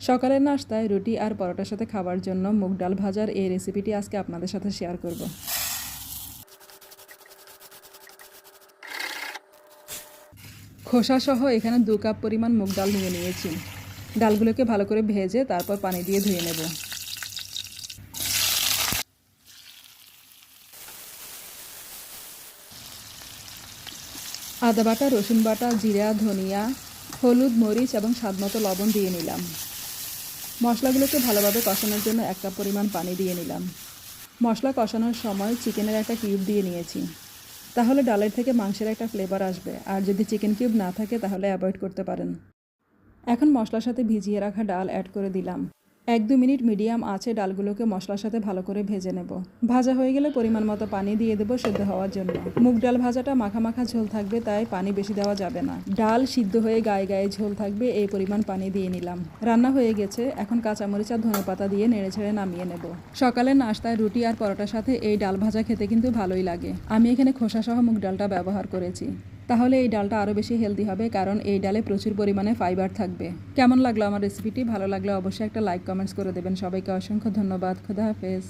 সকালের নাশতায় রুটি আর পরোটার সাথে খাবার জন্য মুগ ডাল ভাজার এই রেসিপিটি আজকে আপনাদের সাথে শেয়ার করব। খোসাসহ এখানে 2 কাপ পরিমাণ মুগ ডাল নিয়ে নিয়েছি। ডালগুলোকে ভালো করে ভেজে তারপর পানি দিয়ে ধুয়ে নেব। আদা বাটা, রসুন বাটা, জিরা, ধনিয়া, হলুদ, মরিচ এবং স্বাদমতো লবণ দিয়ে নিলাম। মশলাগুলোকে ভালোভাবে কষানোর জন্য 1 কাপ পরিমাণ পানি দিয়ে নিলাম। মশলা কষানোর সময় চিকেনের একটা কিউব দিয়ে নিয়েছি, তাহলে ডালের থেকে মাংসের একটা ফ্লেভার আসবে। আর যদি চিকেন কিউব না থাকে তাহলে অ্যাভয়েড করতে পারেন। এখন মশলার সাথে ভিজিয়ে রাখা ডাল অ্যাড করে দিলাম। 1-2 মিনিট মিডিয়াম আঁচে ডালগুলোকে মশলার সাথে ভালো করে ভেজে নেব। ভাজা হয়ে গেলে পরিমাণ মতো পানি দিয়ে দেবো সেদ্ধ হওয়ার জন্য। মুগ ডাল ভাজাটা মাখা মাখা ঝোল থাকবে, তাই পানি বেশি দেওয়া যাবে না। ডাল সিদ্ধ হয়ে গায়ে গায়ে ঝোল থাকবে, এই পরিমাণ পানি দিয়ে নিলাম। রান্না হয়ে গেছে, এখন কাঁচামরিচ আর ধনেপাতা দিয়ে নেড়েছেড়ে নামিয়ে নেব। সকালের নাশতায় রুটি আর পরোটার সাথে এই ডাল ভাজা খেতে কিন্তু ভালোই লাগে। আমি এখানে খোসাসহ মুগ ডালটা ব্যবহার করেছি, তাহলে এই ডালটা আরও বেশি হেলদি হবে, কারণ এই ডালে প্রচুর পরিমাণে ফাইবার থাকবে। কেমন লাগলো আমার রেসিপিটি? ভালো লাগলে অবশ্যই একটা লাইক কমেন্টস করে দেবেন। সবাইকে অসংখ্য ধন্যবাদ। খোদা হাফেজ।